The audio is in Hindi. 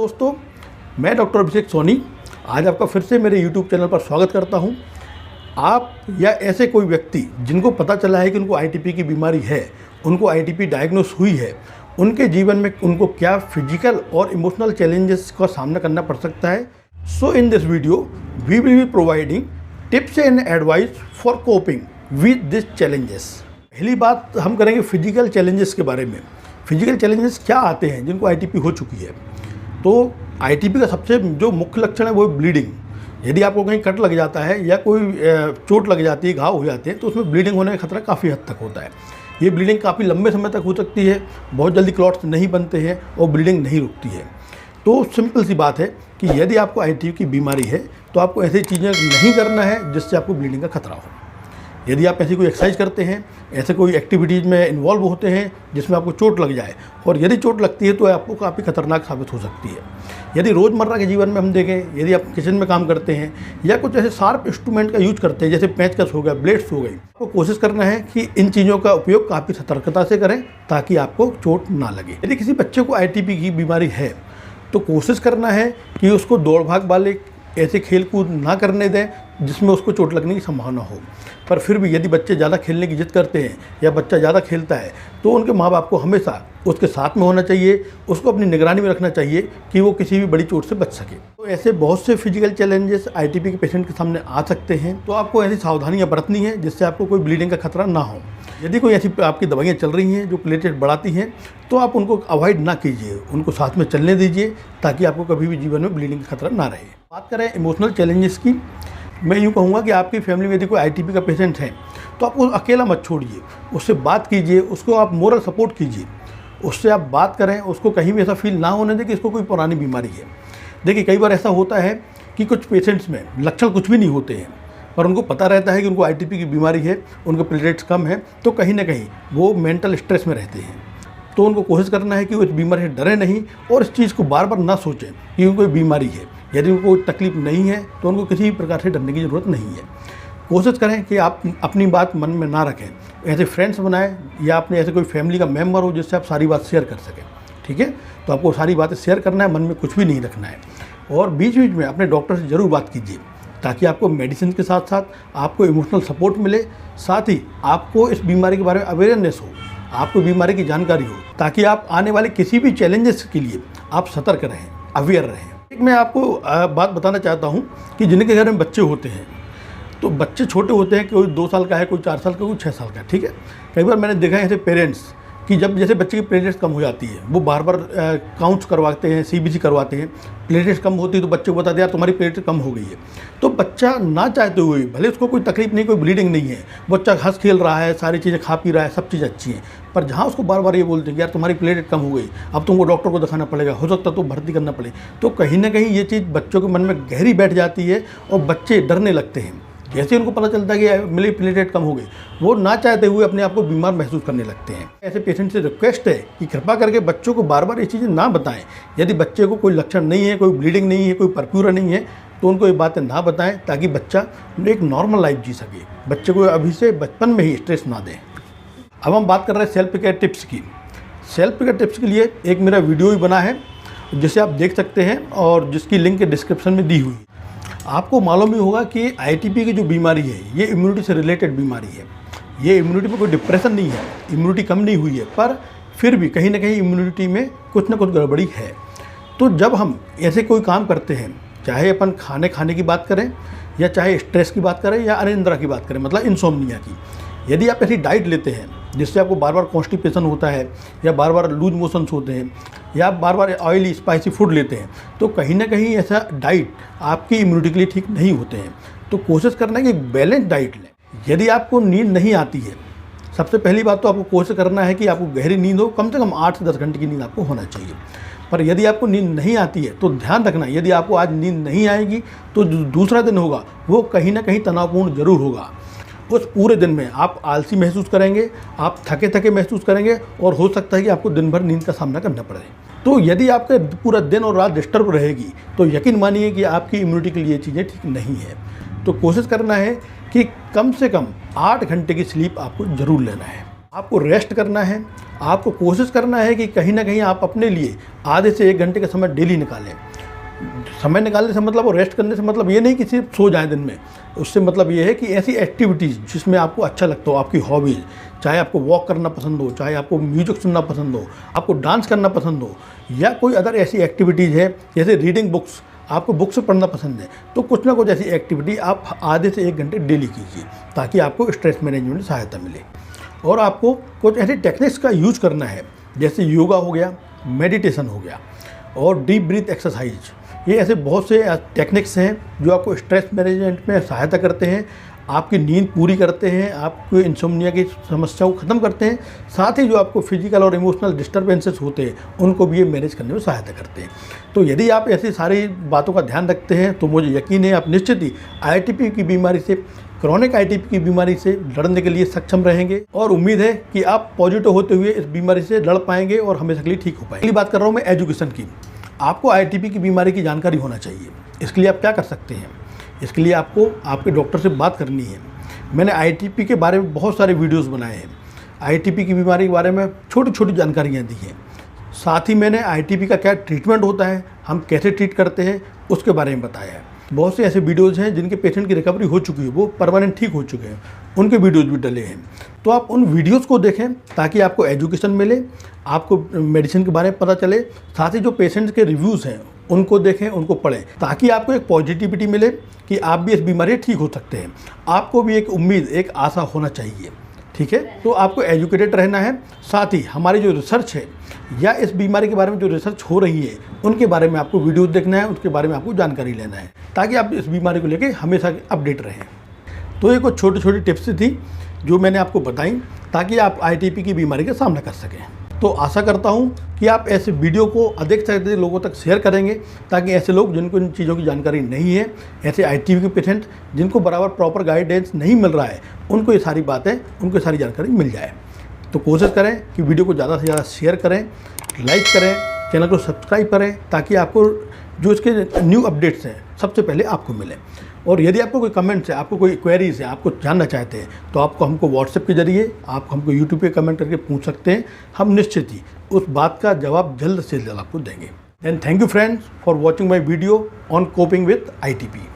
दोस्तों, मैं डॉक्टर अभिषेक सोनी आज आपका फिर से मेरे YouTube चैनल पर स्वागत करता हूं। आप या ऐसे कोई व्यक्ति जिनको पता चला है कि उनको आईटीपी की बीमारी है, उनको आईटीपी डायग्नोस हुई है, उनके जीवन में उनको क्या फिजिकल और इमोशनल चैलेंजेस का सामना करना पड़ सकता है। So in this video we will be providing tips and advice for coping with this challenges. पहली बात हम करेंगे फिजिकल चैलेंजेस के बारे में। फिजिकल चैलेंजेस क्या आते हैं जिनको आईटीपी हो चुकी है। तो आईटीपी का सबसे जो मुख्य लक्षण है वो है ब्लीडिंग। यदि आपको कहीं कट लग जाता है या कोई चोट लग जाती है, घाव हो जाते हैं, तो उसमें ब्लीडिंग होने का खतरा काफ़ी हद तक होता है। ये ब्लीडिंग काफ़ी लंबे समय तक हो सकती है, बहुत जल्दी क्लॉट्स नहीं बनते हैं और ब्लीडिंग नहीं रुकती है। तो सिंपल सी बात है कि यदि आपको आईटीपी की बीमारी है तो आपको ऐसी चीज़ें नहीं करना है जिससे आपको ब्लीडिंग का खतरा हो। यदि आप ऐसी कोई एक्सरसाइज करते हैं, ऐसे कोई एक्टिविटीज़ में इन्वॉल्व होते हैं जिसमें आपको चोट लग जाए, और यदि चोट लगती है तो आपको काफ़ी खतरनाक साबित हो सकती है। यदि रोज़मर्रा के जीवन में हम देखें, यदि आप किचन में काम करते हैं या कुछ ऐसे शार्प इंस्ट्रूमेंट का यूज करते हैं जैसे पेंचकस हो गया, ब्लेड्स हो गई, आपको कोशिश करना है कि इन चीज़ों का उपयोग काफ़ी सतर्कता से करें ताकि आपको चोट ना लगे। यदि किसी बच्चे को आईटीपी की बीमारी है तो कोशिश करना है कि उसको दौड़ भाग वाले ऐसे खेल कूद ना करने दें जिसमें उसको चोट लगने की संभावना हो। पर फिर भी यदि बच्चे ज़्यादा खेलने की जिद करते हैं या बच्चा ज़्यादा खेलता है तो उनके माँ बाप को हमेशा उसके साथ में होना चाहिए, उसको अपनी निगरानी में रखना चाहिए कि वो किसी भी बड़ी चोट से बच सके। तो ऐसे बहुत से फिजिकल चैलेंजेस आईटीपी के पेशेंट के सामने आ सकते हैं, तो आपको ऐसी सावधानियाँ बरतनी है जिससे आपको कोई ब्लीडिंग का खतरा ना हो। यदि कोई ऐसी आपकी दवाइयाँ चल रही हैं जो प्लेटलेट बढ़ाती हैं तो आप उनको अवॉइड ना कीजिए, उनको साथ में चलने दीजिए ताकि आपको कभी भी जीवन में ब्लीडिंग का खतरा ना रहे। बात करें इमोशनल चैलेंजेस की, मैं यूँ कहूँगा कि आपकी फैमिली में यदि कोई आईटीपी का पेशेंट है तो आप उसको अकेला मत छोड़िए, उससे बात कीजिए, उसको आप मोरल सपोर्ट कीजिए, उससे आप बात करें, उसको कहीं भी ऐसा फील ना होने दें कि इसको कोई पुरानी बीमारी है। देखिए कई बार ऐसा होता है कि कुछ पेशेंट्स में लक्षण कुछ भी नहीं होते हैं पर उनको पता रहता है कि उनको आईटीपी की बीमारी है, उनके प्लेटलेट्स कम है, तो कहीं ना कहीं वो मेंटल स्ट्रेस में रहते हैं। तो उनको कोशिश करना है कि वो इस बीमारी से डरे नहीं और इस चीज़ को बार बार ना सोचें कि उनको कोई बीमारी है। यदि उनको कोई तकलीफ नहीं है तो उनको किसी भी प्रकार से डरने की ज़रूरत नहीं है। कोशिश करें कि आप अपनी बात मन में ना रखें, ऐसे फ्रेंड्स बनाएं या अपने ऐसे कोई फैमिली का मेम्बर हो जिससे आप सारी बात शेयर कर सकें। ठीक है, तो आपको सारी बातें शेयर करना है, मन में कुछ भी नहीं रखना है। और बीच बीच में अपने डॉक्टर से ज़रूर बात कीजिए ताकि आपको मेडिसिन के साथ साथ आपको इमोशनल सपोर्ट मिले, साथ ही आपको इस बीमारी के बारे में अवेयरनेस हो, आपको बीमारी की जानकारी हो, ताकि आप आने वाले किसी भी चैलेंजेस के लिए आप सतर्क रहें, अवेयर रहें। एक मैं आपको बात बताना चाहता हूँ कि जिनके घर में बच्चे होते हैं तो बच्चे छोटे होते हैं, कोई 2 साल का है, कोई 4 साल का, कोई 6 साल का। ठीक है, कई बार मैंने देखा है ऐसे पेरेंट्स कि जब जैसे बच्चे की प्लेटलेट्स कम हो जाती है वो बार बार काउंट्स करवाते हैं, सीबीसी करवाते हैं। प्लेटलेट्स कम होती है तो बच्चे को बता दिया यार तुम्हारी प्लेटलेट कम हो गई है। तो बच्चा ना चाहते हुए, भले उसको कोई तकलीफ नहीं, कोई ब्लीडिंग नहीं है, बच्चा हंस खेल रहा है, सारी चीज़ें खा पी रहा है, सब चीज़ अच्छी है, पर जहाँ उसको बार बार ये बोलते हैं कि यार तुम्हारी प्लेटलेट कम हो गई, अब तुमको डॉक्टर को दिखाना पड़ेगा, हो सकता तो भर्ती करना पड़े, तो कहीं ना कहीं ये चीज़ बच्चों के मन में गहरी बैठ जाती है और बच्चे डरने लगते हैं। जैसे उनको पता चलता है कि मेरी प्लेटलेट कम हो गई, वो ना चाहते हुए अपने आप को बीमार महसूस करने लगते हैं। ऐसे पेशेंट से रिक्वेस्ट है कि कृपा करके बच्चों को बार बार ये चीज़ें ना बताएं। यदि बच्चे को कोई लक्षण नहीं है, कोई ब्लीडिंग नहीं है, कोई परप्यूरा नहीं है, तो उनको ये बातें ना बताएं ताकि बच्चा एक नॉर्मल लाइफ जी सके। बच्चे को अभी से बचपन में ही स्ट्रेस ना दें। अब हम बात कर रहे हैं सेल्फ केयर टिप्स की। सेल्फ केयर टिप्स के लिए एक मेरा वीडियो भी बना है जिसे आप देख सकते हैं और जिसकी लिंक डिस्क्रिप्शन में दी हुई है। आपको मालूम ही होगा कि आईटीपी की जो बीमारी है ये इम्यूनिटी से रिलेटेड बीमारी है। ये इम्यूनिटी में कोई डिप्रेशन नहीं है, इम्यूनिटी कम नहीं हुई है, पर फिर भी कहीं ना कहीं इम्यूनिटी में कुछ ना कुछ गड़बड़ी है। तो जब हम ऐसे कोई काम करते हैं, चाहे अपन खाने की बात करें या चाहे स्ट्रेस की बात करें या अनिद्रा की बात करें, मतलब इंसोम्निया की, यदि आप ऐसी डाइट लेते हैं जिससे आपको बार बार कॉन्स्टिपेशन होता है या बार बार लूज मोशंस होते हैं या आप बार बार ऑयली स्पाइसी फूड लेते हैं, तो कहीं ना कहीं ऐसा डाइट आपकी इम्यूनिटी के लिए ठीक नहीं होते हैं। तो कोशिश करना है कि बैलेंस डाइट लें। यदि आपको नींद नहीं आती है, सबसे पहली बात तो आपको कोशिश करना है कि आपको गहरी नींद हो, कम से कम 8 से 10 घंटे की नींद आपको होना चाहिए। पर यदि आपको नींद नहीं आती है तो ध्यान रखना, यदि आपको आज नींद नहीं आएगी तो जो दूसरा दिन होगा वो कहीं ना कहीं तनावपूर्ण जरूर होगा। उस पूरे दिन में आप आलसी महसूस करेंगे, आप थके थके महसूस करेंगे और हो सकता है कि आपको दिन भर नींद का सामना करना पड़े। तो यदि आपका पूरा दिन और रात डिस्टर्ब रहेगी तो यकीन मानिए कि आपकी इम्यूनिटी के लिए चीज़ें ठीक नहीं है। तो कोशिश करना है कि कम से कम 8 घंटे की स्लीप आपको ज़रूर लेना है। आपको रेस्ट करना है, आपको कोशिश करना है कि कहीं ना कहीं आप अपने लिए आधे से 1 घंटे का समय डेली निकालें। समय निकालने से मतलब और रेस्ट करने से मतलब ये नहीं कि सिर्फ सो जाएं दिन में। उससे मतलब ये है कि ऐसी एक्टिविटीज़ जिसमें आपको अच्छा लगता हो, आपकी हॉबीज़, चाहे आपको वॉक करना पसंद हो, चाहे आपको म्यूजिक सुनना पसंद हो, आपको डांस करना पसंद हो, या कोई अदर ऐसी एक्टिविटीज़ है जैसे रीडिंग बुक्स, आपको बुक्स पढ़ना पसंद है, तो कुछ ना कुछ ऐसी एक्टिविटी आप आधे से 1 घंटे डेली कीजिए ताकि आपको स्ट्रेस मैनेजमेंट में सहायता मिले। और आपको कुछ ऐसे टेक्निक्स का यूज करना है जैसे योगा हो गया, मेडिटेशन हो गया और डीप ब्रीथ एक्सरसाइज। ये ऐसे बहुत से टेक्निक्स हैं जो आपको स्ट्रेस मैनेजमेंट में सहायता करते हैं, आपकी नींद पूरी करते हैं, आपको इंसोम्निया की समस्या को ख़त्म करते हैं, साथ ही जो आपको फिजिकल और इमोशनल डिस्टर्बेंसेस होते हैं उनको भी ये मैनेज करने में सहायता करते हैं। तो यदि आप ऐसी सारी बातों का ध्यान रखते हैं तो मुझे यकीन है आप निश्चित ही आईटीपी की बीमारी से, क्रॉनिक आईटीपी की बीमारी से लड़ने के लिए सक्षम रहेंगे और उम्मीद है कि आप पॉजिटिव होते हुए इस बीमारी से लड़ पाएंगे और हमेशा के लिए ठीक हो पाएंगे। अगली बात कर रहा हूँ मैं एजुकेशन की। आपको आईटीपी की बीमारी की जानकारी होना चाहिए। इसके लिए आप क्या कर सकते हैं? इसके लिए आपको आपके डॉक्टर से बात करनी है। मैंने आईटीपी के बारे में बहुत सारे वीडियोस बनाए हैं। आईटीपी की बीमारी के बारे में छोटी छोटी जानकारियाँ दी हैं। साथ ही मैंने आईटीपी का क्या ट्रीटमेंट होता है, हम कैसे ट्रीट करते हैं, उसके बारे में बताया है। बहुत से ऐसे वीडियोज़ हैं जिनके पेशेंट की रिकवरी हो चुकी है, वो परमानेंट ठीक हो चुके हैं, उनके वीडियोज़ भी डले हैं। तो आप उन वीडियोज़ को देखें ताकि आपको एजुकेशन मिले, आपको मेडिसिन के बारे में पता चले। साथ ही जो पेशेंट्स के रिव्यूज़ हैं उनको देखें, उनको पढ़ें ताकि आपको एक पॉजिटिविटी मिले कि आप भी इस बीमारी से ठीक हो सकते हैं। आपको भी एक उम्मीद, एक आशा होना चाहिए। ठीक है, तो आपको एजुकेटेड रहना है। साथ ही हमारी जो रिसर्च है या इस बीमारी के बारे में जो रिसर्च हो रही है उनके बारे में आपको वीडियोस देखना है, उसके बारे में आपको जानकारी लेना है ताकि आप इस बीमारी को लेकर हमेशा अपडेट रहें। तो ये कुछ छोटी छोटी टिप्स थी जो मैंने आपको बताई ताकि आप आईटीपी की बीमारी का सामना कर सकें। तो आशा करता हूँ कि आप ऐसे वीडियो को अधिक से अधिक लोगों तक शेयर करेंगे ताकि ऐसे लोग जिनको इन चीज़ों की जानकारी नहीं है, ऐसे आईटीपी के पेशेंट जिनको बराबर प्रॉपर गाइडेंस नहीं मिल रहा है, उनको ये सारी बातें, उनको सारी जानकारी मिल जाए। तो कोशिश करें कि वीडियो को ज़्यादा से ज़्यादा शेयर करें, लाइक करें, चैनल को सब्सक्राइब करें ताकि आपको जो इसके न्यू अपडेट्स हैं सबसे पहले आपको मिलें। और यदि आपको कोई कमेंट्स है, आपको कोई क्वेरीज है, आपको जानना चाहते हैं तो आपको हमको व्हाट्सएप के जरिए, आप हमको यूट्यूब पे कमेंट करके पूछ सकते हैं। हम निश्चित ही उस बात का जवाब जल्द से जल्द आपको देंगे। And thank you friends for watching my video on coping with ITP.